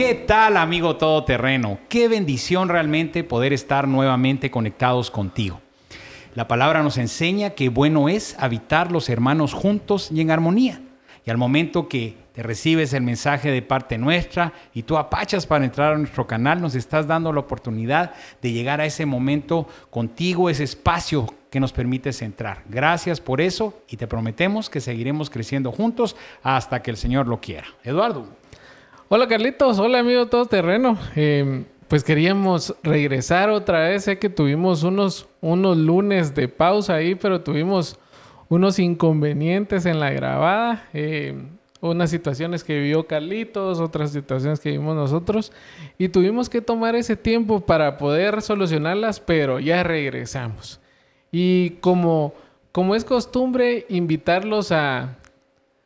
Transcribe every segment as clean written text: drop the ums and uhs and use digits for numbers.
¿Qué tal, amigo todoterreno? Qué bendición realmente poder estar nuevamente conectados contigo. La palabra nos enseña que bueno es habitar los hermanos juntos y en armonía. Y al momento que te recibes el mensaje de parte nuestra y tú apachas para entrar a nuestro canal, nos estás dando la oportunidad de llegar a ese momento contigo, ese espacio que nos permites entrar. Gracias por eso y te prometemos que seguiremos creciendo juntos hasta que el Señor lo quiera. Eduardo. Hola Carlitos, hola amigo todoterreno. Pues queríamos regresar otra vez. Sé que tuvimos unos lunes de pausa ahí, pero tuvimos unos inconvenientes en la grabada. Unas situaciones que vivió Carlitos, otras situaciones que vimos nosotros. Y tuvimos que tomar ese tiempo para poder solucionarlas, pero ya regresamos. Y como es costumbre, invitarlos a...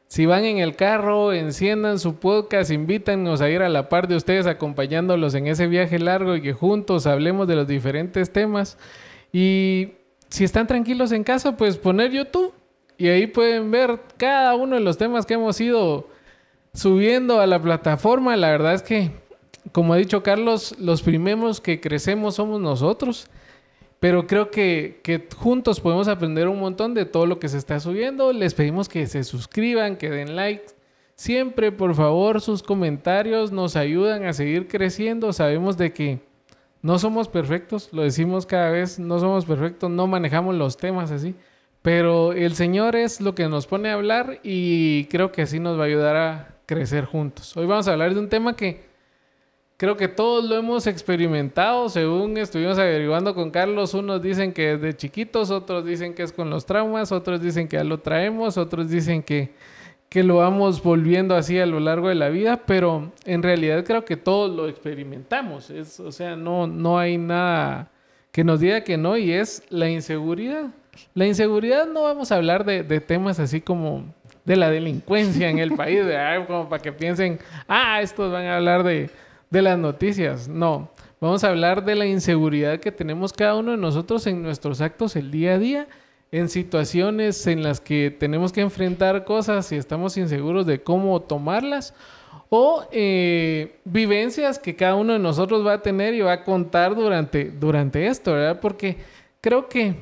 Si van en el carro, enciendan su podcast, invítanos a ir a la par de ustedes acompañándolos en ese viaje largo y que juntos hablemos de los diferentes temas. Y si están tranquilos en casa, pues poner YouTube y ahí pueden ver cada uno de los temas que hemos ido subiendo a la plataforma. La verdad es que, como ha dicho Carlos, los primeros que crecemos somos nosotros. Pero creo que juntos podemos aprender un montón de todo lo que se está subiendo. Les pedimos que se suscriban, que den like. Siempre, por favor, sus comentarios nos ayudan a seguir creciendo. Sabemos de que no somos perfectos, lo decimos cada vez, no somos perfectos, no manejamos los temas así. Pero el Señor es lo que nos pone a hablar y creo que así nos va a ayudar a crecer juntos. Hoy vamos a hablar de un tema que... creo que todos lo hemos experimentado, según estuvimos averiguando con Carlos. Unos dicen que es de chiquitos, otros dicen que es con los traumas, otros dicen que ya lo traemos, otros dicen que lo vamos volviendo así a lo largo de la vida, pero en realidad creo que todos lo experimentamos. O sea, no hay nada que nos diga que no, y es la inseguridad. La inseguridad, no vamos a hablar de temas así como de la delincuencia en el país, ¿verdad? Como para que piensen, estos van a hablar de las noticias. No, vamos a hablar de la inseguridad que tenemos cada uno de nosotros en nuestros actos el día a día, en situaciones en las que tenemos que enfrentar cosas y estamos inseguros de cómo tomarlas, o vivencias que cada uno de nosotros va a tener y va a contar durante esto, ¿verdad? Porque creo que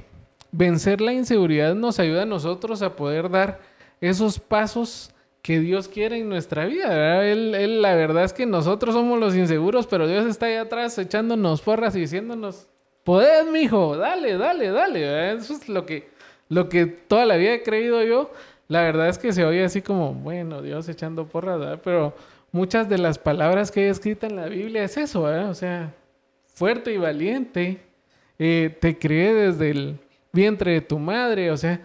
vencer la inseguridad nos ayuda a nosotros a poder dar esos pasos que Dios quiere en nuestra vida, ¿verdad? Él, la verdad es que nosotros somos los inseguros, pero Dios está ahí atrás echándonos porras y diciéndonos, podés, mijo, dale, ¿verdad? Eso es lo que toda la vida he creído yo. La verdad es que se oye así como, bueno, Dios echando porras, ¿verdad? Pero muchas de las palabras que hay escritas en la Biblia es eso, ¿verdad? O sea, fuerte y valiente, te creé desde el vientre de tu madre, o sea,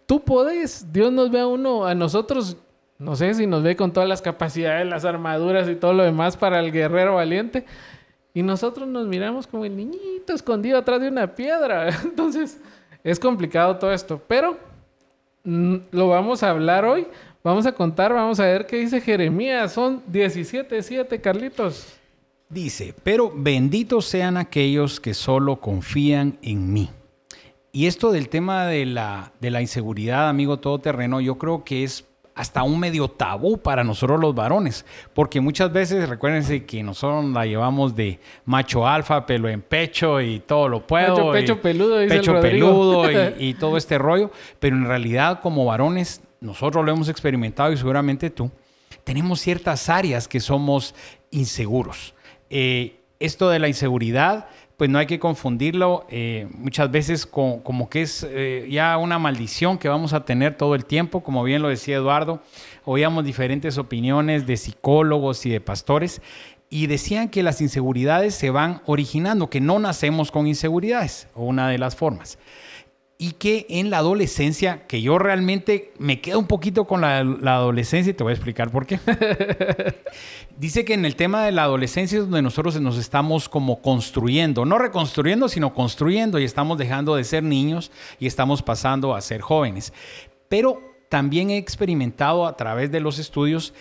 tú podés. Dios nos ve a nosotros. No sé si nos ve con todas las capacidades, las armaduras y todo lo demás para el guerrero valiente. Y nosotros nos miramos como el niñito escondido atrás de una piedra. Entonces, es complicado todo esto. Pero lo vamos a hablar hoy. Vamos a contar, vamos a ver qué dice Jeremías. Son 17:7, Carlitos. Dice, pero benditos sean aquellos que solo confían en mí. Y esto del tema de la inseguridad, amigo todoterreno, yo creo que es hasta un medio tabú para nosotros los varones, porque muchas veces, recuérdense que nosotros la llevamos de macho alfa, pelo en pecho y todo lo puedo. Pecho peludo, dice pecho el peludo y todo este rollo, pero en realidad como varones, nosotros lo hemos experimentado y seguramente tú, tenemos ciertas áreas que somos inseguros. Esto de la inseguridad, pues no hay que confundirlo muchas veces como que es ya una maldición que vamos a tener todo el tiempo. Como bien lo decía Eduardo, oíamos diferentes opiniones de psicólogos y de pastores y decían que las inseguridades se van originando, que no nacemos con inseguridades, o una de las formas. Y que en la adolescencia, que yo realmente me quedo un poquito con la adolescencia y te voy a explicar por qué. Dice que en el tema de la adolescencia es donde nosotros nos estamos como construyendo, no reconstruyendo, sino construyendo, y estamos dejando de ser niños y estamos pasando a ser jóvenes. Pero también he experimentado a través de los estudios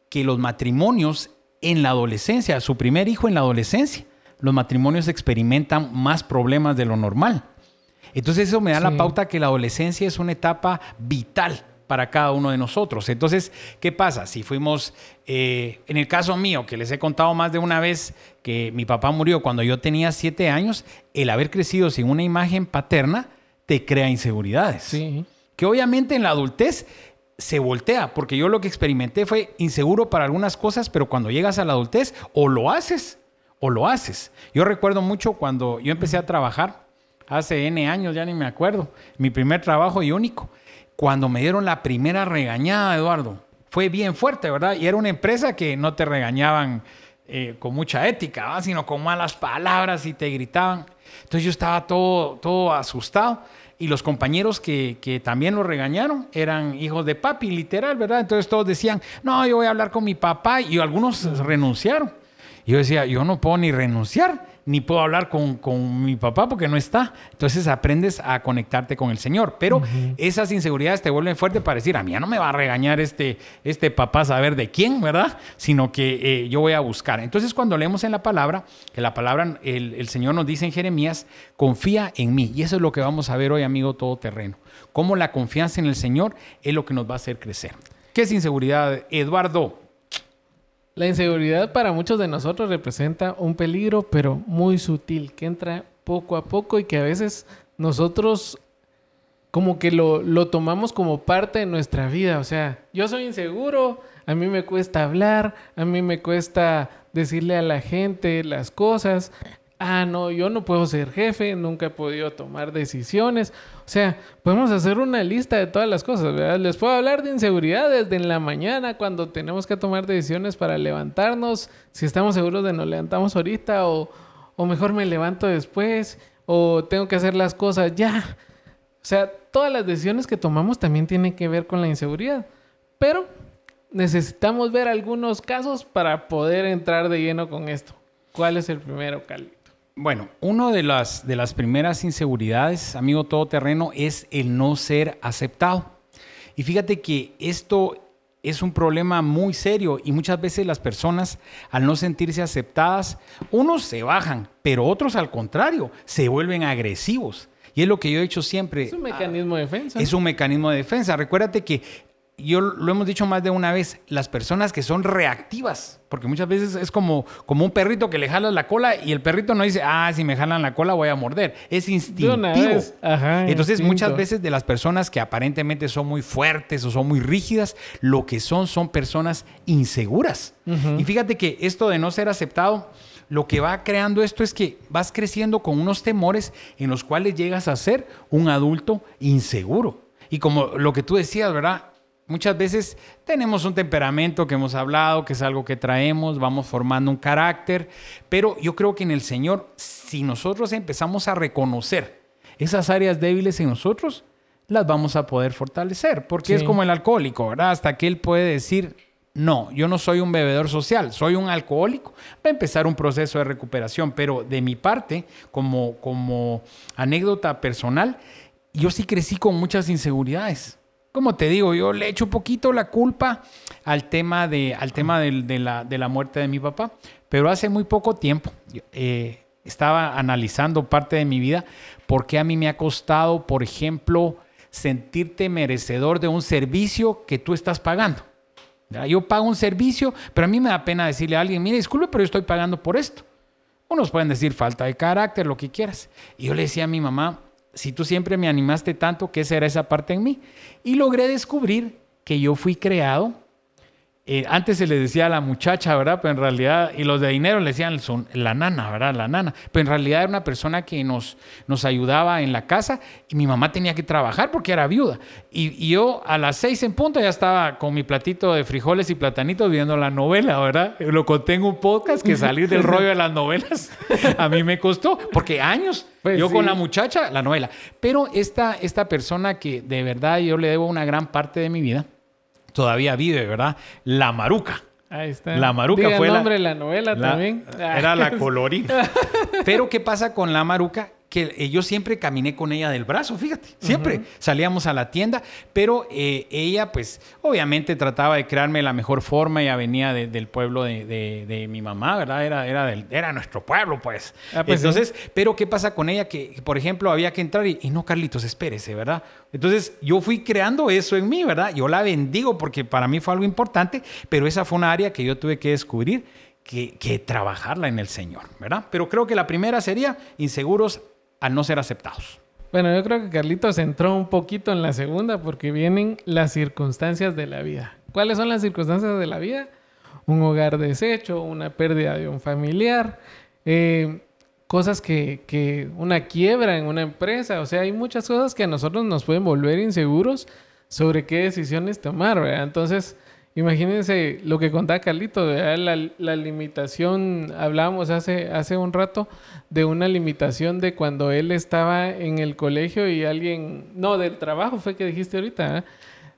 que los matrimonios en la adolescencia, su primer hijo en la adolescencia, los matrimonios experimentan más problemas de lo normal. Entonces eso me da la pauta que la adolescencia es una etapa vital para cada uno de nosotros. Entonces, ¿qué pasa? Si fuimos, en el caso mío, que les he contado más de una vez que mi papá murió cuando yo tenía 7 años, el haber crecido sin una imagen paterna te crea inseguridades. Sí. Que obviamente en la adultez se voltea, porque yo lo que experimenté fue inseguro para algunas cosas, pero cuando llegas a la adultez, o lo haces o lo haces. Yo recuerdo mucho cuando yo empecé a trabajar, hace N años, ya ni me acuerdo, mi primer trabajo y único, cuando me dieron la primera regañada, Eduardo, fue bien fuerte, ¿verdad? Y era una empresa que no te regañaban con mucha ética, ¿verdad? Sino con malas palabras y te gritaban. Entonces yo estaba todo asustado. Y los compañeros que también lo regañaron eran hijos de papi, literal, ¿verdad? Entonces todos decían, no, yo voy a hablar con mi papá. Y algunos renunciaron. Y yo decía, yo no puedo ni renunciar, ni puedo hablar con mi papá porque no está. Entonces aprendes a conectarte con el Señor. Pero esas inseguridades te vuelven fuerte para decir, a mí ya no me va a regañar este papá saber de quién, ¿verdad? Sino que yo voy a buscar. Entonces cuando leemos en la palabra, que la palabra, el Señor nos dice en Jeremías, confía en mí. Y eso es lo que vamos a ver hoy, amigo todoterreno. Cómo la confianza en el Señor es lo que nos va a hacer crecer. ¿Qué es inseguridad, Eduardo? La inseguridad para muchos de nosotros representa un peligro, pero muy sutil, que entra poco a poco y que a veces nosotros como que lo tomamos como parte de nuestra vida. O sea, yo soy inseguro, a mí me cuesta hablar, a mí me cuesta decirle a la gente las cosas. No, yo no puedo ser jefe, nunca he podido tomar decisiones. O sea, podemos hacer una lista de todas las cosas, ¿verdad? Les puedo hablar de inseguridad desde en la mañana, cuando tenemos que tomar decisiones para levantarnos, si estamos seguros de nos levantamos ahorita o mejor me levanto después, o tengo que hacer las cosas ya. O sea, todas las decisiones que tomamos también tienen que ver con la inseguridad. Pero necesitamos ver algunos casos para poder entrar de lleno con esto. ¿Cuál es el primero, Cali? Bueno, una de las primeras inseguridades, amigo todoterreno, es el no ser aceptado. Y fíjate que esto es un problema muy serio y muchas veces las personas, al no sentirse aceptadas, unos se bajan, pero otros al contrario, se vuelven agresivos. Y es lo que yo he dicho siempre. Es un mecanismo de defensa. Es un mecanismo de defensa. Recuérdate que yo lo hemos dicho más de una vez, las personas que son reactivas, porque muchas veces es como un perrito que le jalas la cola y el perrito no dice, si me jalan la cola voy a morder. Es instintivo. Ajá, entonces, instinto. muchas veces de las personas que aparentemente son muy fuertes o son muy rígidas, lo que son personas inseguras. Y fíjate que esto de no ser aceptado, lo que va creando esto es que vas creciendo con unos temores en los cuales llegas a ser un adulto inseguro. Y como lo que tú decías, ¿verdad? Muchas veces tenemos un temperamento que hemos hablado, que es algo que traemos, vamos formando un carácter, pero yo creo que en el Señor, si nosotros empezamos a reconocer esas áreas débiles en nosotros, las vamos a poder fortalecer, porque es como el alcohólico, ¿verdad? Hasta que él puede decir, no, yo no soy un bebedor social, soy un alcohólico, va a empezar un proceso de recuperación, pero de mi parte, como anécdota personal, yo sí crecí con muchas inseguridades. Como te digo, yo le echo un poquito la culpa al tema de la muerte de mi papá. Pero hace muy poco tiempo estaba analizando parte de mi vida por qué a mí me ha costado, por ejemplo, sentirte merecedor de un servicio que tú estás pagando. Yo pago un servicio, pero a mí me da pena decirle a alguien, mire, disculpe, pero yo estoy pagando por esto. Unos pueden decir falta de carácter, lo que quieras. Y yo le decía a mi mamá, si tú siempre me animaste tanto, ¿qué será esa parte en mí? Y logré descubrir que yo fui creado. Antes se le decía a la muchacha, ¿verdad? Pero en realidad, y los de dinero le decían la nana, ¿verdad? La nana. Pero en realidad era una persona que nos ayudaba en la casa y mi mamá tenía que trabajar porque era viuda. Y yo a las 6 en punto ya estaba con mi platito de frijoles y platanitos viendo la novela, ¿verdad? Lo conté en un podcast que salir del rollo de las novelas a mí me costó, porque años pues yo con la muchacha, la novela. Pero esta persona que de verdad yo le debo una gran parte de mi vida, todavía vive, ¿verdad? La Maruca. Ahí está. La Maruca Diga fue el nombre de la novela también. Era la colorina. Pero ¿qué pasa con la Maruca? que yo siempre caminé con ella del brazo, fíjate. Siempre salíamos a la tienda, pero ella, pues, obviamente trataba de crearme de la mejor forma. Ella venía del pueblo de mi mamá, ¿verdad? Era nuestro pueblo, pues. Pues entonces, sí. Pero ¿qué pasa con ella? Que, por ejemplo, había que entrar y no, Carlitos, espérese, ¿verdad? Entonces, yo fui creando eso en mí, ¿verdad? Yo la bendigo porque para mí fue algo importante, pero esa fue una área que yo tuve que descubrir, que trabajarla en el Señor, ¿verdad? Pero creo que la primera sería inseguros al no ser aceptados. Bueno, yo creo que Carlitos entró un poquito en la segunda porque vienen las circunstancias de la vida. ¿Cuáles son las circunstancias de la vida? Un hogar deshecho, una pérdida de un familiar, cosas que una quiebra en una empresa. O sea, hay muchas cosas que a nosotros nos pueden volver inseguros sobre qué decisiones tomar, ¿verdad? Entonces, imagínense lo que contaba Carlito, la limitación. Hablábamos hace un rato de una limitación de cuando él estaba en el colegio y alguien... No, del trabajo fue que dijiste ahorita, ¿eh?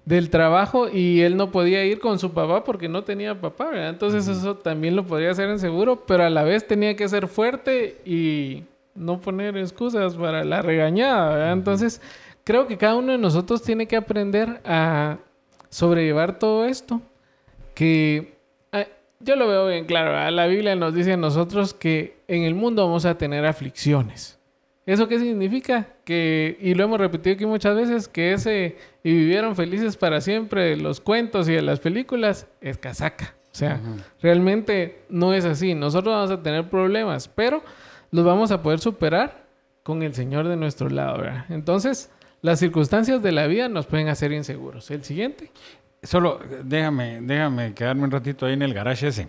Del trabajo, y él no podía ir con su papá porque no tenía papá, ¿verdad? Entonces eso también lo podría hacer inseguro, pero a la vez tenía que ser fuerte y no poner excusas para la regañada, ¿verdad? Entonces creo que cada uno de nosotros tiene que aprender a sobrellevar todo esto, que yo lo veo bien claro, ¿verdad? La Biblia nos dice a nosotros que en el mundo vamos a tener aflicciones. ¿Eso qué significa? Que, y lo hemos repetido aquí muchas veces, que y vivieron felices para siempre de los cuentos y de las películas es casaca. O sea, realmente no es así. Nosotros vamos a tener problemas, pero los vamos a poder superar con el Señor de nuestro lado, ¿verdad? Entonces, las circunstancias de la vida nos pueden hacer inseguros. El siguiente. Solo déjame quedarme un ratito ahí en el garage ese.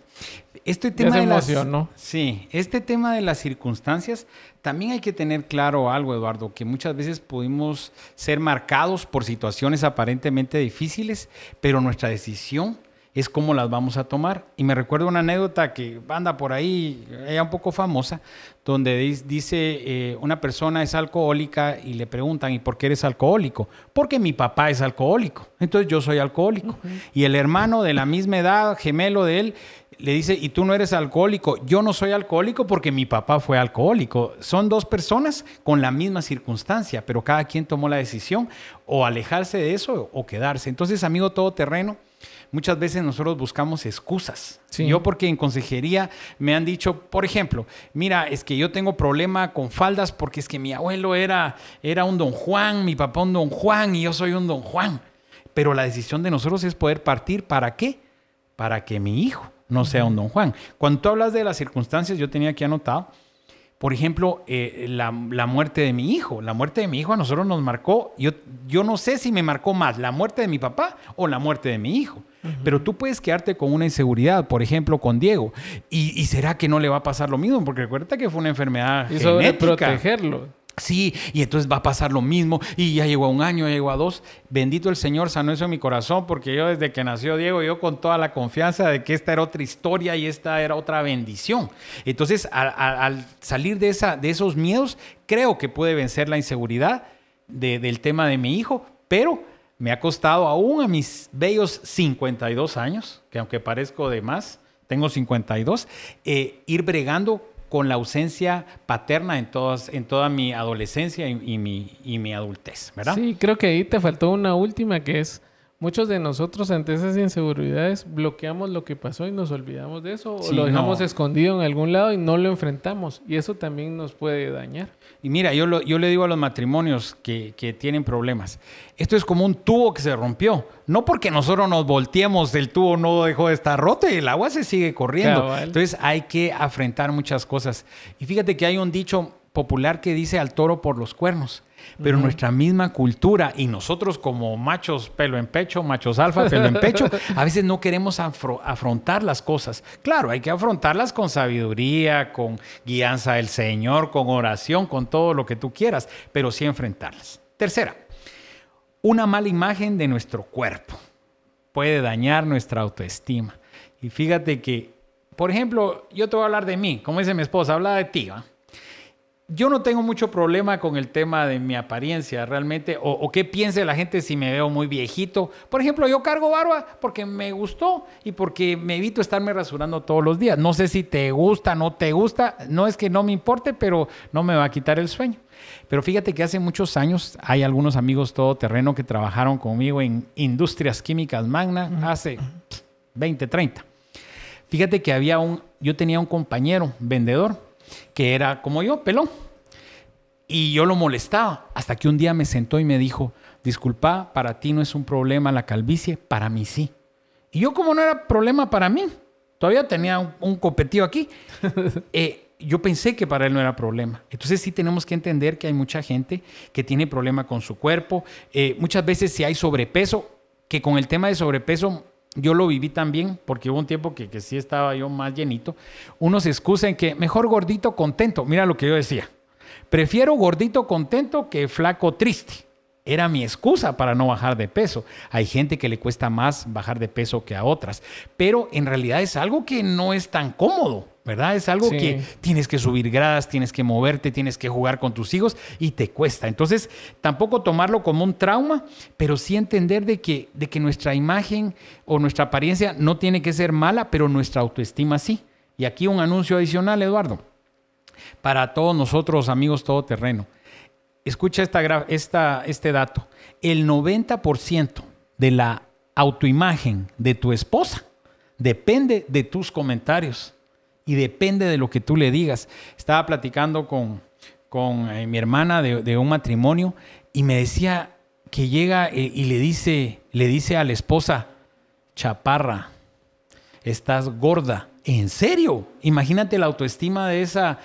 Este tema ya se emocionó. Sí, este tema de las circunstancias, también hay que tener claro algo, Eduardo, que muchas veces pudimos ser marcados por situaciones aparentemente difíciles, pero nuestra decisión es cómo las vamos a tomar. Y me recuerdo una anécdota que anda por ahí, ella un poco famosa, donde dice una persona es alcohólica y le preguntan, ¿y por qué eres alcohólico? Porque mi papá es alcohólico, entonces yo soy alcohólico. Y el hermano de la misma edad, gemelo de él, le dice, ¿y tú no eres alcohólico? Yo no soy alcohólico porque mi papá fue alcohólico. Son dos personas con la misma circunstancia, pero cada quien tomó la decisión o alejarse de eso o quedarse. Entonces, amigo todoterreno, muchas veces nosotros buscamos excusas. Sí. Yo porque en consejería me han dicho, por ejemplo, mira, es que yo tengo problema con faldas porque es que mi abuelo era un don Juan, mi papá un don Juan y yo soy un don Juan. Pero la decisión de nosotros es poder partir, ¿para qué? Para que mi hijo no sea un don Juan. Cuando tú hablas de las circunstancias, yo tenía aquí anotado, por ejemplo, la muerte de mi hijo. La muerte de mi hijo a nosotros nos marcó. Yo no sé si me marcó más la muerte de mi papá o la muerte de mi hijo. Pero tú puedes quedarte con una inseguridad, por ejemplo, con Diego. ¿Y será que no le va a pasar lo mismo? Porque recuerda que fue una enfermedad genética. Y sobre protegerlo. Sí, y entonces va a pasar lo mismo. Y ya llegó a 1 año, ya llegó a 2. Bendito el Señor, sanó eso en mi corazón, porque yo desde que nació Diego, yo con toda la confianza de que esta era otra historia y esta era otra bendición. Entonces, al salir de esos miedos, creo que puede vencer la inseguridad del tema de mi hijo, pero me ha costado aún a mis bellos 52 años, que aunque parezco de más, tengo 52, ir bregando con la ausencia paterna en toda mi adolescencia y mi adultez, ¿verdad? Sí, creo que ahí te faltó una última, que es muchos de nosotros ante esas inseguridades bloqueamos lo que pasó y nos olvidamos de eso, sí, o lo dejamos escondido en algún lado y no lo enfrentamos, y eso también nos puede dañar. Y mira, yo le digo a los matrimonios que tienen problemas, esto es como un tubo que se rompió. No porque nosotros nos volteemos, el tubo no dejó de estar roto y el agua se sigue corriendo. Cabal. Entonces hay que afrontar muchas cosas. Y fíjate que hay un dicho popular que dice al toro por los cuernos. Pero nuestra misma cultura y nosotros como machos pelo en pecho, machos alfa pelo en pecho, a veces no queremos afrontar las cosas. Claro, hay que afrontarlas con sabiduría, con guianza del Señor, con oración, con todo lo que tú quieras, pero sí enfrentarlas. Tercera, una mala imagen de nuestro cuerpo puede dañar nuestra autoestima. Y fíjate que, por ejemplo, yo te voy a hablar de mí, como dice mi esposa, habla de ti, ¿va? Yo no tengo mucho problema con el tema de mi apariencia realmente, o qué piense la gente si me veo muy viejito. Por ejemplo, yo cargo barba porque me gustó y porque me evito estarme rasurando todos los días. No sé si te gusta, no te gusta, no es que no me importe, pero no me va a quitar el sueño. Pero fíjate que hace muchos años hay algunos amigos todoterreno que trabajaron conmigo en Industrias Químicas Magna hace 20, 30. Fíjate que yo tenía un compañero vendedor que era como yo, pelón. Y yo lo molestaba hasta que un día me sentó y me dijo, disculpa, para ti no es un problema la calvicie, para mí sí. Y yo, como no era problema para mí, todavía tenía un copetío aquí, yo pensé que para él no era problema. Entonces sí tenemos que entender que hay mucha gente que tiene problema con su cuerpo. Muchas veces si hay sobrepeso, que con el tema de sobrepeso yo lo viví también, porque hubo un tiempo que sí estaba yo más llenito. Uno se excusa en que mejor gordito contento. Mira lo que yo decía. Prefiero gordito contento que flaco triste. Era mi excusa para no bajar de peso. Hay gente que le cuesta más bajar de peso que a otras, pero en realidad es algo que no es tan cómodo, ¿verdad? Es algo que tienes que subir gradas, tienes que moverte, tienes que jugar con tus hijos y te cuesta. Entonces, tampoco tomarlo como un trauma, pero sí entender de que nuestra imagen o nuestra apariencia no tiene que ser mala, pero nuestra autoestima sí. Y aquí un anuncio adicional, Eduardo, para todos nosotros, amigos todoterreno. Escucha este dato. El 90% de la autoimagen de tu esposa depende de tus comentarios y depende de lo que tú le digas. Estaba platicando con mi hermana de un matrimonio y me decía que llega y le dice a la esposa, chaparra, estás gorda. ¿En serio? Imagínate la autoestima de esa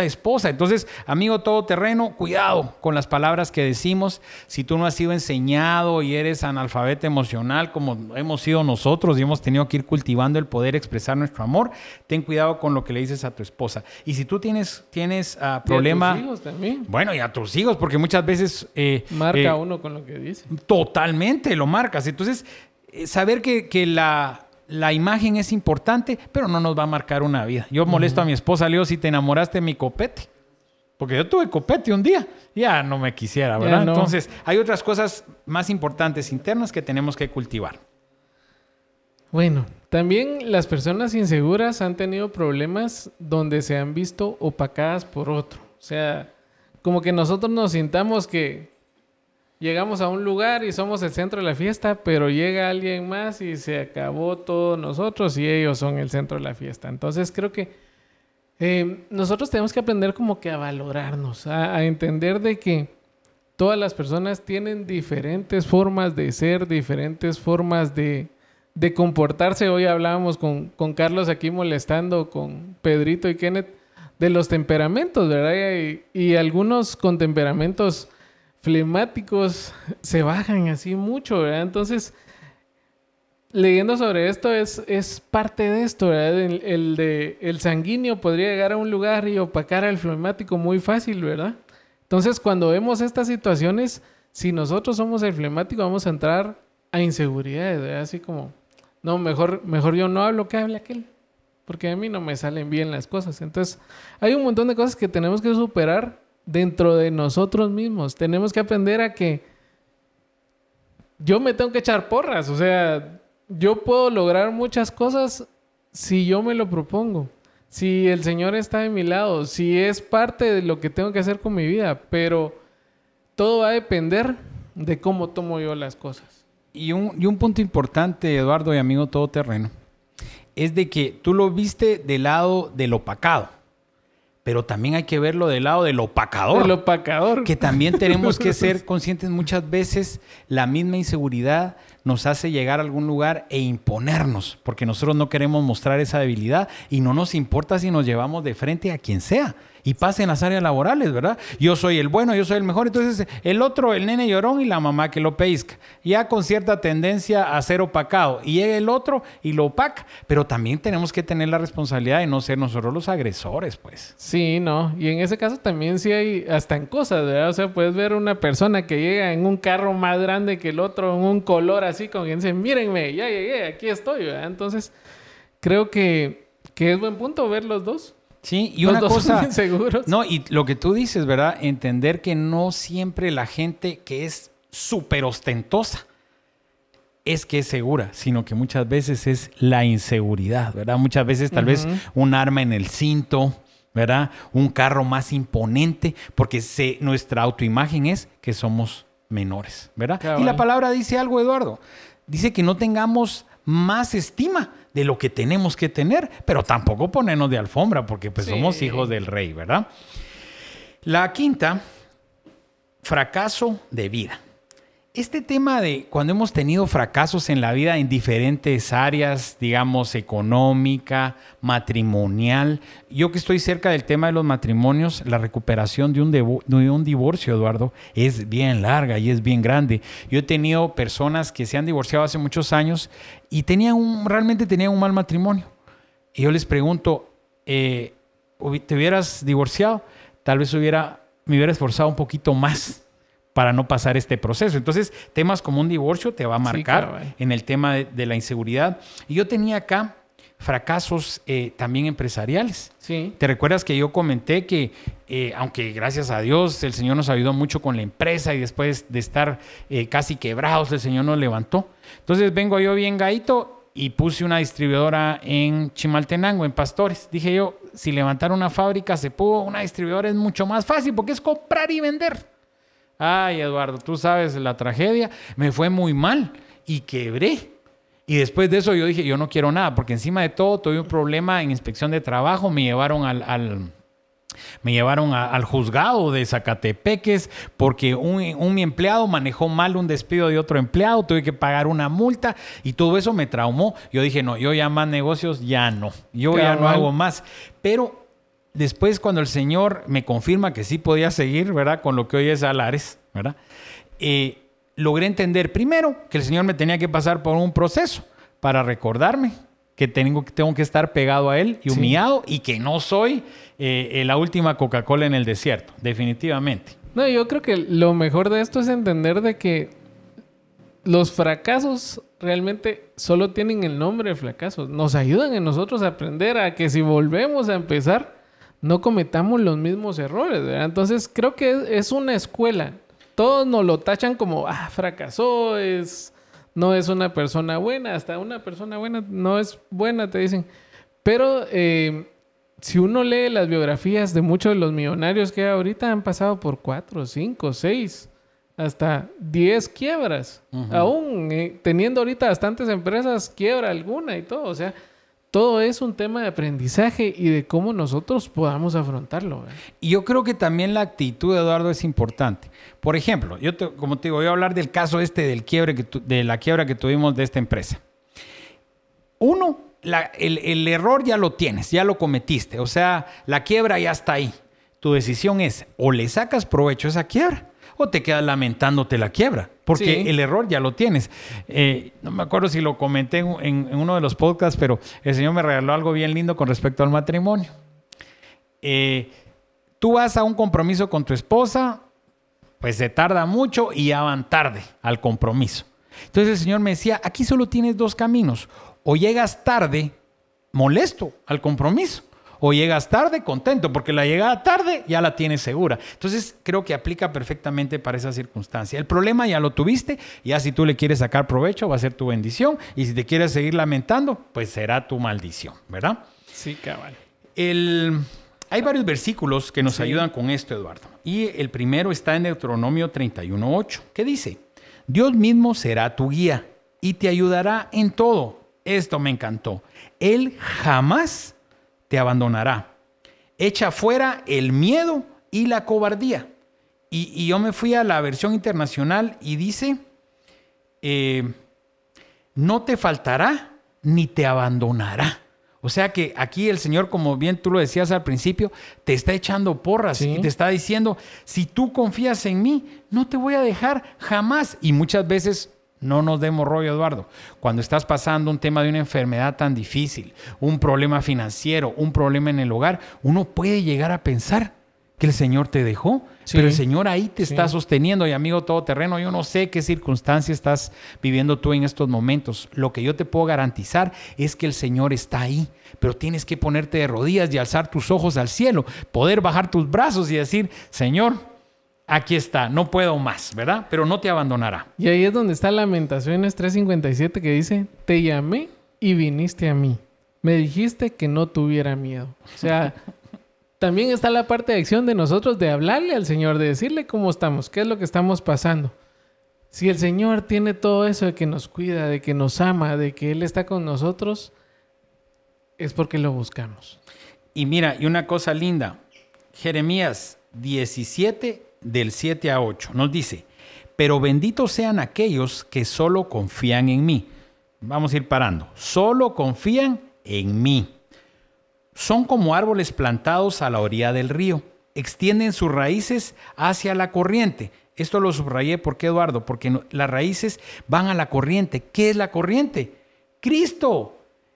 esposa. Entonces, amigo todoterreno, cuidado con las palabras que decimos. Si tú no has sido enseñado y eres analfabeto emocional como hemos sido nosotros y hemos tenido que ir cultivando el poder expresar nuestro amor, ten cuidado con lo que le dices a tu esposa. Y si tú tienes problema... Y a tus hijos también. Bueno, y a tus hijos, porque muchas veces... marca uno con lo que dice. Totalmente lo marcas. Entonces, saber que la imagen es importante, pero no nos va a marcar una vida. Yo molesto a mi esposa, le digo, si te enamoraste de mi copete. Porque yo tuve copete un día. Ya no me quisiera, ¿verdad? No. Entonces, hay otras cosas más importantes internas que tenemos que cultivar. Bueno, también las personas inseguras han tenido problemas donde se han visto opacadas por otro. O sea, como que nosotros nos sintamos que llegamos a un lugar y somos el centro de la fiesta, pero llega alguien más y se acabó todos nosotros y ellos son el centro de la fiesta. Entonces creo que nosotros tenemos que aprender como que a valorarnos, a entender de que todas las personas tienen diferentes formas de ser, diferentes formas de comportarse. Hoy hablábamos con Carlos aquí molestando, con Pedrito y Kenneth, de los temperamentos, ¿verdad? Y algunos con temperamentos flemáticos se bajan así mucho, ¿verdad? Entonces, leyendo sobre esto es parte de esto, ¿verdad? El sanguíneo podría llegar a un lugar y opacar al flemático muy fácil, ¿verdad? Entonces, cuando vemos estas situaciones, si nosotros somos el flemático, vamos a entrar a inseguridades, ¿verdad? Así como, no, mejor yo no hablo, que hable aquel, porque a mí no me salen bien las cosas. Entonces, hay un montón de cosas que tenemos que superar dentro de nosotros mismos. Tenemos que aprender a que yo me tengo que echar porras. O sea, yo puedo lograr muchas cosas si yo me lo propongo. Si el Señor está de mi lado. Si es parte de lo que tengo que hacer con mi vida. Pero todo va a depender de cómo tomo yo las cosas. Y un punto importante, Eduardo y amigo todoterreno, es de que tú lo viste del lado del opacado. Pero también hay que verlo del lado del opacador. El opacador. Que también tenemos que ser conscientes. Muchas veces la misma inseguridad nos hace llegar a algún lugar e imponernos, porque nosotros no queremos mostrar esa debilidad y no nos importa si nos llevamos de frente a quien sea. Y pasa en las áreas laborales, ¿verdad? Yo soy el bueno, yo soy el mejor. Entonces, el otro, el nene llorón y la mamá que lo pellizca. Ya con cierta tendencia a ser opacado. Y llega el otro y lo opaca. Pero también tenemos que tener la responsabilidad de no ser nosotros los agresores, pues. Sí, no. Y en ese caso también sí hay hasta en cosas, ¿verdad? O sea, puedes ver una persona que llega en un carro más grande que el otro, en un color así, con quien dice, mírenme, ya llegué, aquí estoy, ¿verdad? Entonces, creo que es buen punto ver los dos. Sí, y una cosa, inseguros. No, y lo que tú dices, ¿verdad? Entender que no siempre la gente que es súper ostentosa es que es segura, sino que muchas veces es la inseguridad, ¿verdad? Muchas veces tal vez un arma en el cinto, ¿verdad? Un carro más imponente, porque nuestra autoimagen es que somos menores, ¿verdad? Cabal. Y la palabra dice algo, Eduardo. Dice que no tengamos más estima de lo que tenemos que tener, pero tampoco ponernos de alfombra, porque pues somos hijos del rey, ¿verdad? La quinta, fracaso de vida. Este tema de cuando hemos tenido fracasos en la vida en diferentes áreas, digamos, económica, matrimonial. Yo que estoy cerca del tema de los matrimonios, la recuperación de un divorcio, Eduardo, es bien larga y es bien grande. Yo he tenido personas que se han divorciado hace muchos años y realmente tenían un mal matrimonio. Y yo les pregunto, ¿te hubieras divorciado? Tal vez me hubiera esforzado un poquito más para no pasar este proceso. Entonces, temas como un divorcio te va a marcar en el tema de la inseguridad. Y yo tenía acá fracasos también empresariales. Sí. ¿Te recuerdas que yo comenté que, aunque gracias a Dios el Señor nos ayudó mucho con la empresa y después de estar casi quebrados, el Señor nos levantó? Entonces, vengo yo bien gaito y puse una distribuidora en Chimaltenango, en Pastores. Dije yo, si levantar una fábrica se pudo, una distribuidora es mucho más fácil porque es comprar y vender. Ay, Eduardo, tú sabes la tragedia. Me fue muy mal y quebré. Y después de eso yo dije, yo no quiero nada, porque encima de todo tuve un problema en inspección de trabajo. Me llevaron al juzgado de Zacatepeques porque mi empleado manejó mal un despido de otro empleado. Tuve que pagar una multa y todo eso me traumó. Yo dije, no, yo ya más negocios, ya no. Yo ya no hago más. Pero después, cuando el Señor me confirma que sí podía seguir, ¿verdad? Con lo que hoy es Alares, ¿verdad? Logré entender primero que el Señor me tenía que pasar por un proceso para recordarme que tengo que estar pegado a Él y humillado y que no soy la última Coca-Cola en el desierto, definitivamente. No, yo creo que lo mejor de esto es entender de que los fracasos realmente solo tienen el nombre de fracasos. Nos ayudan en nosotros a aprender a que si volvemos a empezar, no cometamos los mismos errores, ¿verdad? Entonces, creo que es una escuela. Todos nos lo tachan como, fracasó, no es una persona buena. Hasta una persona buena no es buena, te dicen. Pero si uno lee las biografías de muchos de los millonarios que ahorita han pasado por 4, 5, 6, hasta 10 quiebras. Uh-huh. Aún teniendo ahorita bastantes empresas, quiebra alguna y todo. O sea, todo es un tema de aprendizaje y de cómo nosotros podamos afrontarlo, ¿verdad? Y yo creo que también la actitud, Eduardo, es importante. Por ejemplo, como te digo, voy a hablar del caso de la quiebra que tuvimos de esta empresa. Uno, el error ya lo tienes, ya lo cometiste. O sea, la quiebra ya está ahí. Tu decisión es o le sacas provecho a esa quiebra o te quedas lamentándote la quiebra, porque el error ya lo tienes. No me acuerdo si lo comenté en uno de los podcasts, pero el Señor me regaló algo bien lindo con respecto al matrimonio. Tú vas a un compromiso con tu esposa, pues se tarda mucho y ya van tarde al compromiso. Entonces el Señor me decía, aquí solo tienes dos caminos. O llegas tarde, molesto al compromiso, o llegas tarde, contento, porque la llegada tarde ya la tienes segura. Entonces, creo que aplica perfectamente para esa circunstancia. El problema ya lo tuviste, ya si tú le quieres sacar provecho, va a ser tu bendición, y si te quieres seguir lamentando, pues será tu maldición, ¿verdad? Sí, cabal. Hay varios versículos que nos ayudan con esto, Eduardo. Y el primero está en Deuteronomio 31:8, que dice, Dios mismo será tu guía y te ayudará en todo. Esto me encantó. Él jamás te abandonará. Echa fuera el miedo y la cobardía. Y yo me fui a la versión internacional y dice, no te faltará ni te abandonará. O sea que aquí el Señor, como bien tú lo decías al principio, te está echando porras y te está diciendo, si tú confías en mí, no te voy a dejar jamás. Y muchas veces no nos demos rollo, Eduardo. Cuando estás pasando un tema de una enfermedad tan difícil, un problema financiero, un problema en el hogar, uno puede llegar a pensar que el Señor te dejó, pero el Señor ahí te está sosteniendo. Y amigo todoterreno, yo no sé qué circunstancia estás viviendo tú en estos momentos. Lo que yo te puedo garantizar es que el Señor está ahí, pero tienes que ponerte de rodillas y alzar tus ojos al cielo, poder bajar tus brazos y decir, Señor, aquí está, no puedo más, ¿verdad? Pero no te abandonará. Y ahí es donde está Lamentaciones 3:57 que dice, te llamé y viniste a mí. Me dijiste que no tuviera miedo. O sea, también está la parte de acción de nosotros de hablarle al Señor, de decirle cómo estamos, qué es lo que estamos pasando. Si el Señor tiene todo eso de que nos cuida, de que nos ama, de que Él está con nosotros, es porque lo buscamos. Y mira, y una cosa linda, Jeremías 17, del 7 a 8, nos dice, pero benditos sean aquellos que solo confían en mí. Vamos a ir parando. Solo confían en mí. Son como árboles plantados a la orilla del río. Extienden sus raíces hacia la corriente. Esto lo subrayé, ¿por qué, Eduardo? Porque las raíces van a la corriente. ¿Qué es la corriente? Cristo.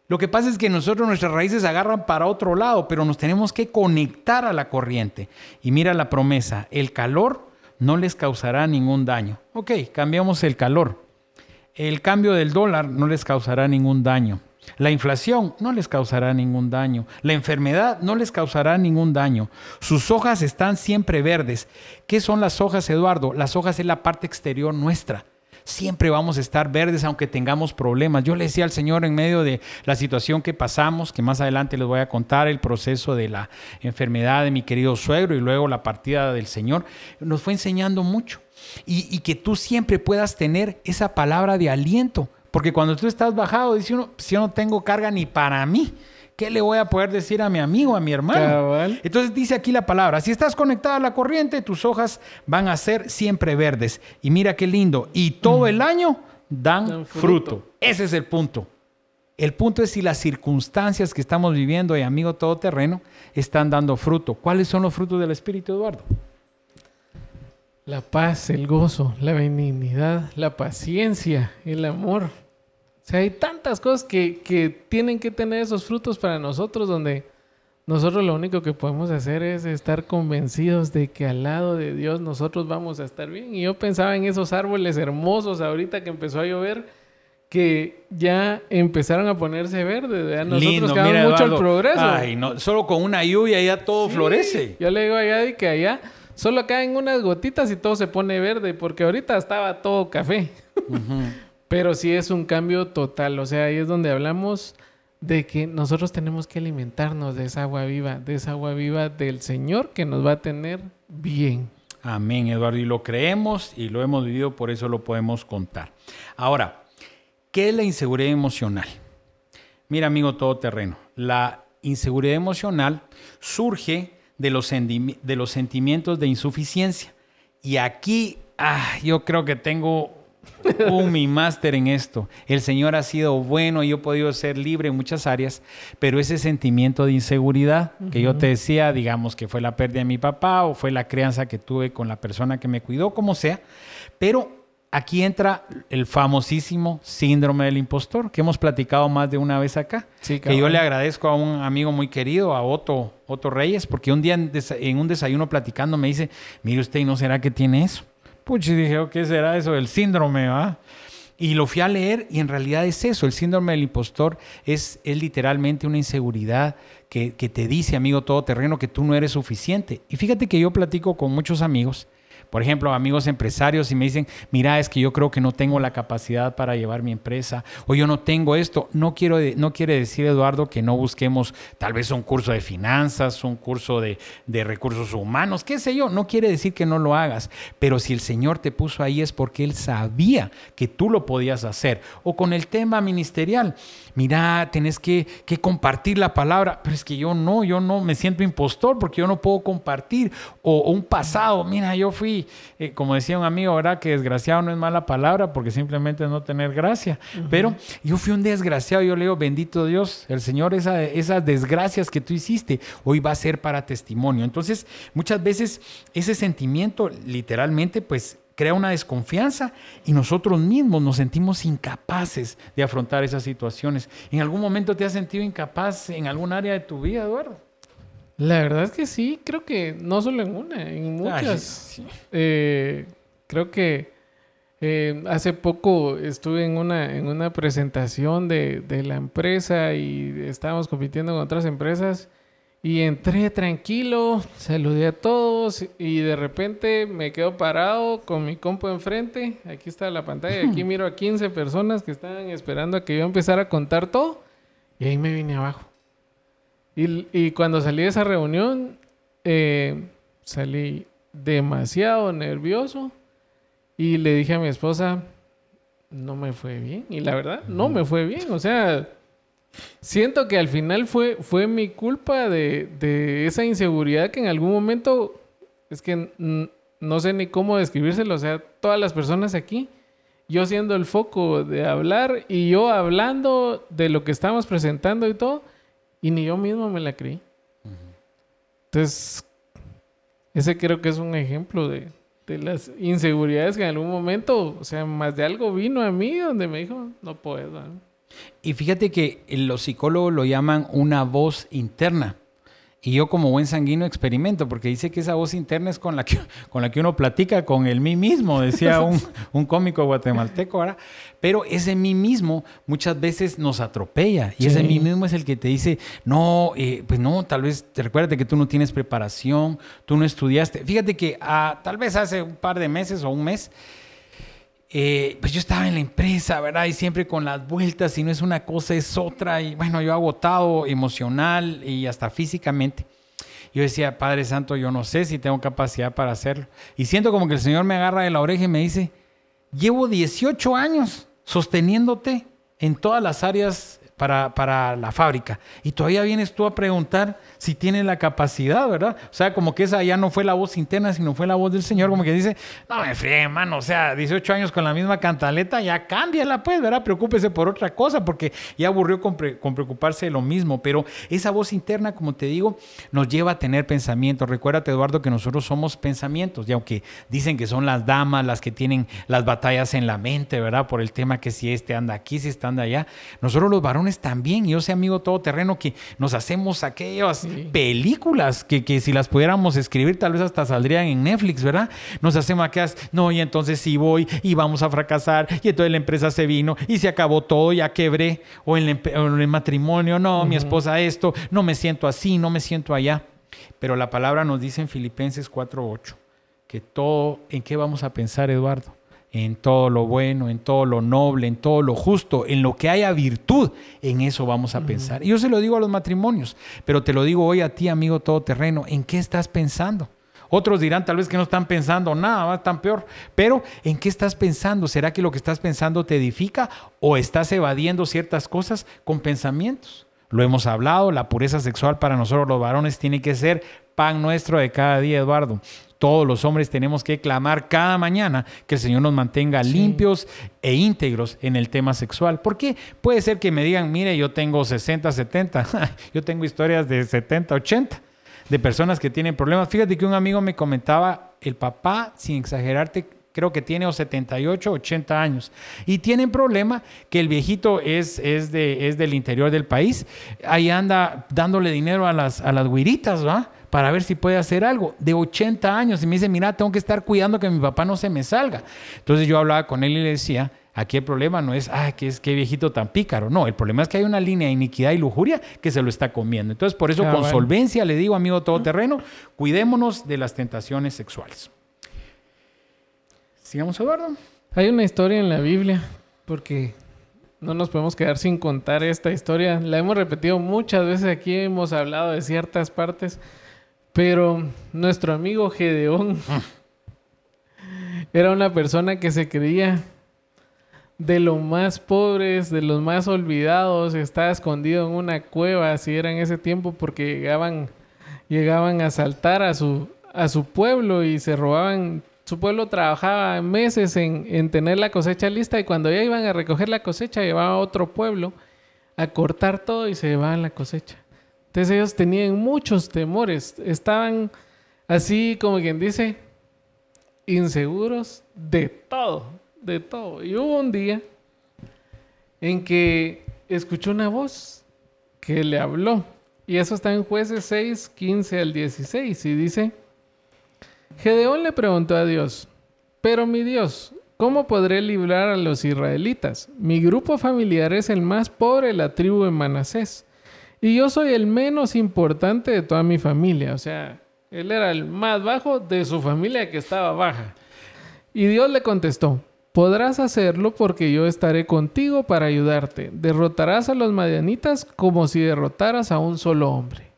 Lo que pasa es que nosotros nuestras raíces agarran para otro lado, pero nos tenemos que conectar a la corriente. Y mira la promesa, el calor no les causará ningún daño. Ok, cambiamos el calor. El cambio del dólar no les causará ningún daño. La inflación no les causará ningún daño. La enfermedad no les causará ningún daño. Sus hojas están siempre verdes. ¿Qué son las hojas, Eduardo? Las hojas es la parte exterior nuestra. Siempre vamos a estar verdes aunque tengamos problemas. Yo le decía al Señor en medio de la situación que pasamos, que más adelante les voy a contar el proceso de la enfermedad de mi querido suegro y luego la partida del Señor, nos fue enseñando mucho. Y que tú siempre puedas tener esa palabra de aliento. Porque cuando tú estás bajado, dice uno, si yo no tengo carga ni para mí, ¿qué le voy a poder decir a mi amigo, a mi hermano? Cabal. Entonces dice aquí la palabra, si estás conectado a la corriente, tus hojas van a ser siempre verdes. Y mira qué lindo, y todo el año dan fruto. Ese es el punto. El punto es si las circunstancias que estamos viviendo, y amigo todoterreno, están dando fruto. ¿Cuáles son los frutos del Espíritu, Eduardo? La paz, el gozo, la benignidad, la paciencia, el amor. O sea, hay tantas cosas que tienen que tener esos frutos para nosotros, donde nosotros lo único que podemos hacer es estar convencidos de que al lado de Dios nosotros vamos a estar bien. Y yo pensaba en esos árboles hermosos ahorita que empezó a llover, que ya empezaron a ponerse verdes, ¿verdad? Nosotros Lindo, quedamos mira, mucho Eduardo. el progreso. Ay, no, solo con una lluvia ya todo florece. Yo le digo a Yadi que allá solo caen unas gotitas y todo se pone verde, porque ahorita estaba todo café. Pero sí es un cambio total. O sea, ahí es donde hablamos de que nosotros tenemos que alimentarnos de esa agua viva del Señor que nos va a tener bien. Amén, Eduardo. Y lo creemos y lo hemos vivido, por eso lo podemos contar. Ahora, ¿qué es la inseguridad emocional? Mira, amigo todoterreno, la inseguridad emocional surge de los sentimientos de insuficiencia. Y aquí, yo creo que tengo mi máster en esto. El Señor ha sido bueno y yo he podido ser libre en muchas áreas, pero ese sentimiento de inseguridad que yo te decía, digamos que fue la pérdida de mi papá o fue la crianza que tuve con la persona que me cuidó, como sea, pero aquí entra el famosísimo síndrome del impostor, que hemos platicado más de una vez acá. Sí, que yo le agradezco a un amigo muy querido, a Otto Reyes, porque un día en un desayuno platicando me dice, mire usted, ¿y no será que tiene eso? Pucha, y dije, ¿qué será eso del síndrome? ¿Va? Y lo fui a leer y en realidad es eso. El síndrome del impostor es literalmente una inseguridad que te dice, amigo todoterreno, que tú no eres suficiente. Y fíjate que yo platico con muchos amigos, por ejemplo, amigos empresarios, y me dicen, mira, es que yo creo que no tengo la capacidad para llevar mi empresa, o yo no tengo esto. No quiere decir, Eduardo, que no busquemos tal vez un curso de finanzas, un curso de recursos humanos, qué sé yo. No quiere decir que no lo hagas, pero si el Señor te puso ahí es porque Él sabía que tú lo podías hacer. O con el tema ministerial, mira, tenés que compartir la palabra, pero es que yo no me siento impostor porque yo no puedo compartir. O un pasado, mira, yo fui, como decía un amigo, ¿verdad? Que desgraciado no es mala palabra porque simplemente es no tener gracia. Pero yo fui un desgraciado, yo le digo, bendito Dios, el Señor, esas desgracias que tú hiciste, hoy va a ser para testimonio. Entonces, muchas veces ese sentimiento literalmente, pues, crea una desconfianza y nosotros mismos nos sentimos incapaces de afrontar esas situaciones. ¿En algún momento te has sentido incapaz en algún área de tu vida, Eduardo? La verdad es que sí, creo que no solo en una, en muchas. Sí. Creo que hace poco estuve en una presentación de la empresa y estábamos compitiendo con otras empresas y entré tranquilo, saludé a todos y de repente me quedo parado con mi compu enfrente. Aquí está la pantalla, aquí miro a 15 personas que estaban esperando a que yo empezara a contar todo y ahí me vine abajo. Y cuando salí de esa reunión, salí demasiado nervioso y le dije a mi esposa, no me fue bien. Y la verdad, no me fue bien. O sea, siento que al final fue mi culpa de esa inseguridad que en algún momento, es que no sé ni cómo describírselo. O sea, todas las personas aquí, yo siendo el foco de hablar y yo hablando de lo que estábamos presentando y todo, y ni yo mismo me la creí. Entonces, ese creo que es un ejemplo de las inseguridades que en algún momento, o sea, más de algo vino a mí donde me dijo, no puedo. ¿No? Y fíjate que los psicólogos lo llaman una voz interna. Y yo como buen sanguíneo experimento, porque dice que esa voz interna es con la que uno platica con el mí mismo, decía un cómico guatemalteco, ¿verdad? Pero ese mí mismo muchas veces nos atropella. Y ese mí mismo es el que te dice, no, pues no, tal vez te recuerdes que tú no tienes preparación, tú no estudiaste. Fíjate que tal vez hace un par de meses o un mes, pues yo estaba en la empresa, ¿verdad? Y siempre con las vueltas, y no es una cosa, es otra. Y bueno, yo agotado emocional y hasta físicamente. Yo decía, Padre Santo, yo no sé si tengo capacidad para hacerlo. Y siento como que el Señor me agarra de la oreja y me dice, llevo 18 años sosteniéndote en todas las áreas para la fábrica. Y todavía vienes tú a preguntar si tienes la capacidad, ¿verdad? O sea, como que esa ya no fue la voz interna, sino fue la voz del Señor, como que dice, no me friegue, mano, o sea, 18 años con la misma cantaleta, ya cámbiala pues, ¿verdad? Preocúpese por otra cosa, porque ya aburrió con preocuparse de lo mismo. Pero esa voz interna, como te digo, nos lleva a tener pensamientos. Recuérdate, Eduardo, que nosotros somos pensamientos, y aunque dicen que son las damas las que tienen las batallas en la mente, ¿verdad? Por el tema que si este anda aquí, si este anda allá, nosotros los varones también. Yo sé, amigo todoterreno, que nos hacemos aquellas películas que si las pudiéramos escribir tal vez hasta saldrían en Netflix, ¿verdad? Nos hacemos aquellas, no, y entonces sí voy y vamos a fracasar, y entonces la empresa se vino y se acabó todo, ya quebré, o en el matrimonio, no, mi esposa esto, no me siento así, no me siento allá. Pero la palabra nos dice en Filipenses 4:8 que todo, ¿en qué vamos a pensar, Eduardo? En todo lo bueno, en todo lo noble, en todo lo justo, en lo que haya virtud, en eso vamos a pensar. Y yo se lo digo a los matrimonios, pero te lo digo hoy a ti, amigo todoterreno, ¿en qué estás pensando? Otros dirán tal vez que no están pensando nada, va tan peor, pero ¿en qué estás pensando? ¿Será que lo que estás pensando te edifica o estás evadiendo ciertas cosas con pensamientos? Lo hemos hablado, la pureza sexual para nosotros los varones tiene que ser pan nuestro de cada día, Eduardo. Todos los hombres tenemos que clamar cada mañana que el Señor nos mantenga limpios e íntegros en el tema sexual. ¿Por qué? Puede ser que me digan, mire, yo tengo 60, 70. Yo tengo historias de 70, 80 de personas que tienen problemas. Fíjate que un amigo me comentaba, el papá, sin exagerarte, creo que tiene 78, 80 años. Y tienen problema que el viejito es del interior del país. Ahí anda dándole dinero a las güiritas, ¿va? Para ver si puede hacer algo, de 80 años. Y me dice, mira, tengo que estar cuidando que mi papá no se me salga. Entonces yo hablaba con él y le decía, aquí el problema no es, qué viejito tan pícaro. No, el problema es que hay una línea de iniquidad y lujuria que se lo está comiendo. Entonces por eso con solvencia le digo, amigo todoterreno, cuidémonos de las tentaciones sexuales. Sigamos, Eduardo. Hay una historia en la Biblia, porque no nos podemos quedar sin contar esta historia. La hemos repetido muchas veces aquí, hemos hablado de ciertas partes. Pero nuestro amigo Gedeón era una persona que se creía de los más pobres, de los más olvidados. Estaba escondido en una cueva, así era en ese tiempo, porque llegaban a asaltar a su pueblo y se robaban. Su pueblo trabajaba meses en tener la cosecha lista, y cuando ya iban a recoger la cosecha llevaban a otro pueblo a cortar todo y se llevaban la cosecha. Entonces ellos tenían muchos temores, estaban así como quien dice, inseguros de todo, de todo. Y hubo un día en que escuchó una voz que le habló, y eso está en Jueces 6, 15 al 16, y dice, Gedeón le preguntó a Dios, pero mi Dios, ¿cómo podré librar a los israelitas? Mi grupo familiar es el más pobre de la tribu de Manasés. Y yo soy el menos importante de toda mi familia. O sea, él era el más bajo de su familia que estaba baja. Y Dios le contestó, podrás hacerlo porque yo estaré contigo para ayudarte. Derrotarás a los madianitas como si derrotaras a un solo hombre.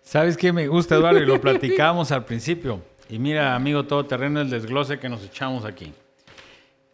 ¿Sabes qué me gusta, Eduardo? Y lo platicábamos al principio. Y mira, amigo todoterreno, el desglose que nos echamos aquí.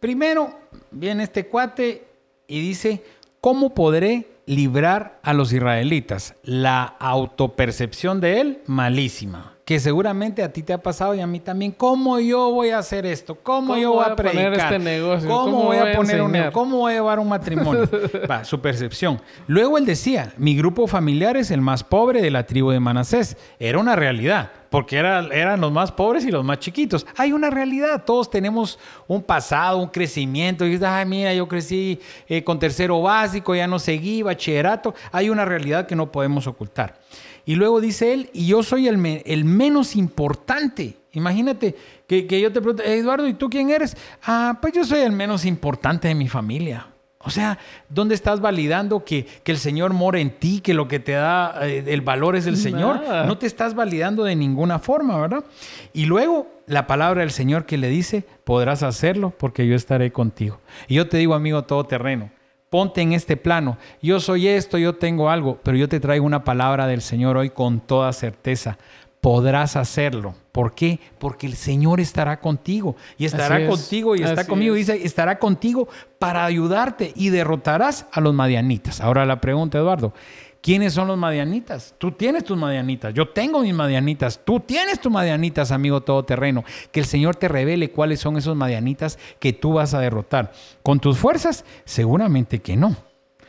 Primero, viene este cuate y dice, ¿cómo podré librar a los israelitas? La autopercepción de él, malísima. Que seguramente a ti te ha pasado y a mí también. ¿Cómo yo voy a hacer esto? ¿Cómo yo voy a predicar? Poner este negocio? ¿Cómo voy a poner ¿Cómo voy a llevar un matrimonio? Va, su percepción. Luego él decía, mi grupo familiar es el más pobre de la tribu de Manasés. Era una realidad, porque eran los más pobres y los más chiquitos. Hay una realidad. Todos tenemos un pasado, un crecimiento. Y dices, ay, mira, yo crecí con tercero básico, ya no seguí, bachillerato. Hay una realidad que no podemos ocultar. Y luego dice él, y yo soy el menos importante. Imagínate que yo te pregunto, Eduardo, ¿y tú quién eres? Ah, pues yo soy el menos importante de mi familia. O sea, ¿dónde estás validando que el Señor mora en ti, que lo que te da el valor es el Señor? Nada. No te estás validando de ninguna forma, ¿verdad? Y luego la palabra del Señor que le dice, podrás hacerlo porque yo estaré contigo. Y yo te digo, amigo todoterreno, ponte en este plano. Yo soy esto, yo tengo algo, pero yo te traigo una palabra del Señor hoy con toda certeza. Podrás hacerlo. ¿Por qué? Porque el Señor estará contigo. Y estará contigo y está conmigo. Dice, estará contigo para ayudarte y derrotarás a los madianitas. Ahora la pregunta, Eduardo. ¿Quiénes son los madianitas? Tú tienes tus madianitas. Yo tengo mis madianitas. Tú tienes tus madianitas, amigo todoterreno. Que el Señor te revele cuáles son esos madianitas que tú vas a derrotar. ¿Con tus fuerzas? Seguramente que no.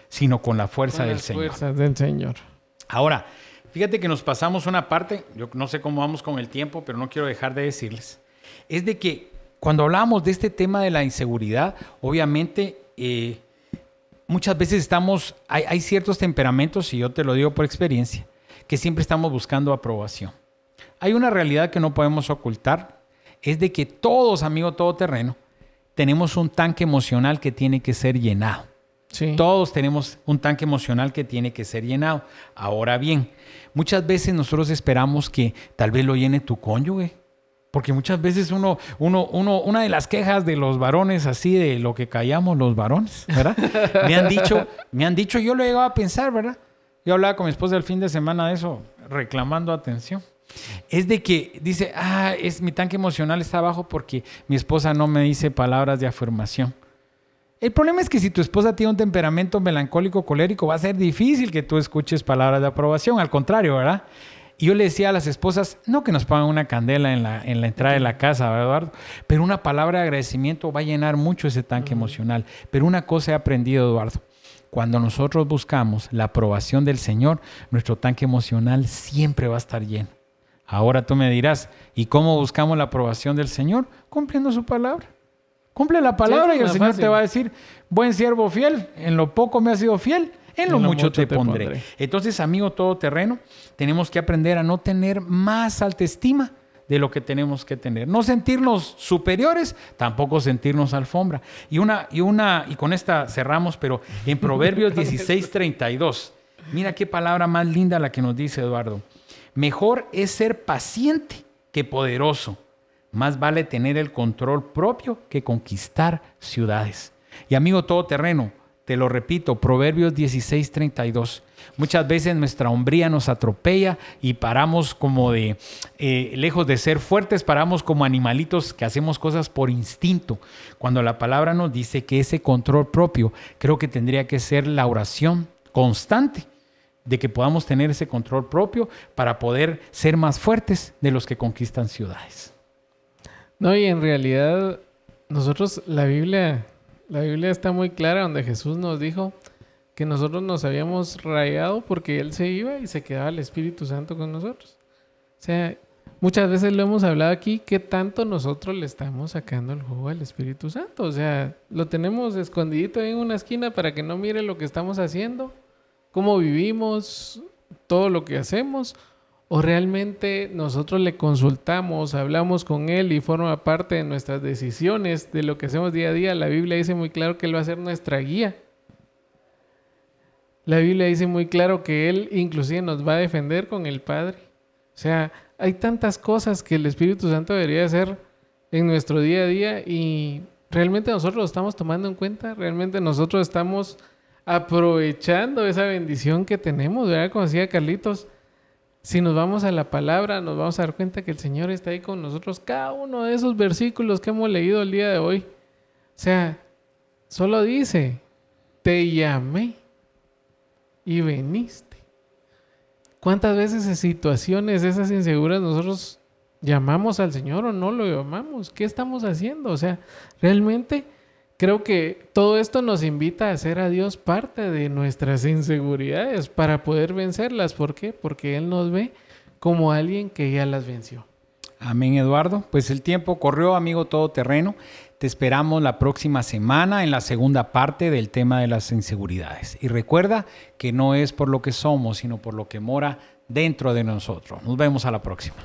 Sino con la fuerza del Señor. Con las fuerzas del Señor. Ahora, fíjate que nos pasamos una parte. Yo no sé cómo vamos con el tiempo, pero no quiero dejar de decirles. Es de que cuando hablamos de este tema de la inseguridad, obviamente muchas veces hay ciertos temperamentos, y yo te lo digo por experiencia, que siempre estamos buscando aprobación. Hay una realidad que no podemos ocultar, es de que todos, amigo todoterreno, tenemos un tanque emocional que tiene que ser llenado. Sí. Todos tenemos un tanque emocional que tiene que ser llenado. Ahora bien, muchas veces nosotros esperamos que tal vez lo llene tu cónyuge. Porque muchas veces una de las quejas de los varones, así de lo que callamos los varones, ¿verdad? Me han dicho, yo lo he llegado a pensar, ¿verdad? Yo hablaba con mi esposa el fin de semana de eso, reclamando atención. Es de que dice, mi tanque emocional está bajo porque mi esposa no me dice palabras de afirmación. El problema es que si tu esposa tiene un temperamento melancólico, colérico, va a ser difícil que tú escuches palabras de aprobación. Al contrario, ¿verdad? Y yo le decía a las esposas, no que nos pongan una candela en la entrada de la casa, ¿verdad, Eduardo? Pero una palabra de agradecimiento va a llenar mucho ese tanque emocional. Pero una cosa he aprendido, Eduardo. Cuando nosotros buscamos la aprobación del Señor, nuestro tanque emocional siempre va a estar lleno. Ahora tú me dirás, ¿y cómo buscamos la aprobación del Señor? Cumpliendo su palabra. Cumple la palabra y el Señor te va a decir, buen siervo fiel, en lo poco me has sido fiel, en lo mucho te pondré. Entonces, amigo todoterreno, tenemos que aprender a no tener más autoestima de lo que tenemos que tener. No sentirnos superiores, tampoco sentirnos alfombra. Y con esta cerramos, pero en Proverbios 16:32, mira qué palabra más linda la que nos dice Eduardo. Mejor es ser paciente que poderoso. Más vale tener el control propio que conquistar ciudades. Y amigo todoterreno, te lo repito, Proverbios 16:32. Muchas veces nuestra hombría nos atropella y paramos como lejos de ser fuertes, paramos como animalitos que hacemos cosas por instinto. Cuando la palabra nos dice que ese control propio, creo que tendría que ser la oración constante de que podamos tener ese control propio para poder ser más fuertes de los que conquistan ciudades. No, y en realidad nosotros, la Biblia está muy clara donde Jesús nos dijo que nosotros nos habíamos rayado porque Él se iba y se quedaba el Espíritu Santo con nosotros. O sea, muchas veces lo hemos hablado aquí, que tanto nosotros le estamos sacando el jugo al Espíritu Santo. O sea, lo tenemos escondidito en una esquina para que no mire lo que estamos haciendo, cómo vivimos, todo lo que hacemos. ¿O realmente nosotros le consultamos, hablamos con Él y forma parte de nuestras decisiones, de lo que hacemos día a día? La Biblia dice muy claro que Él va a ser nuestra guía. La Biblia dice muy claro que Él inclusive nos va a defender con el Padre. O sea, hay tantas cosas que el Espíritu Santo debería hacer en nuestro día a día y realmente nosotros lo estamos tomando en cuenta, realmente nosotros estamos aprovechando esa bendición que tenemos, ¿verdad? Como decía Carlitos, Si nos vamos a la palabra, nos vamos a dar cuenta que el Señor está ahí con nosotros. Cada uno de esos versículos que hemos leído el día de hoy. O sea, solo dice, te llamé y veniste. ¿Cuántas veces en situaciones esas inseguras nosotros llamamos al Señor o no lo llamamos? ¿Qué estamos haciendo? O sea, realmente creo que todo esto nos invita a hacer a Dios parte de nuestras inseguridades para poder vencerlas. ¿Por qué? Porque Él nos ve como alguien que ya las venció. Amén, Eduardo. Pues el tiempo corrió, amigo todoterreno. Te esperamos la próxima semana en la segunda parte del tema de las inseguridades. Y recuerda que no es por lo que somos, sino por lo que mora dentro de nosotros. Nos vemos a la próxima.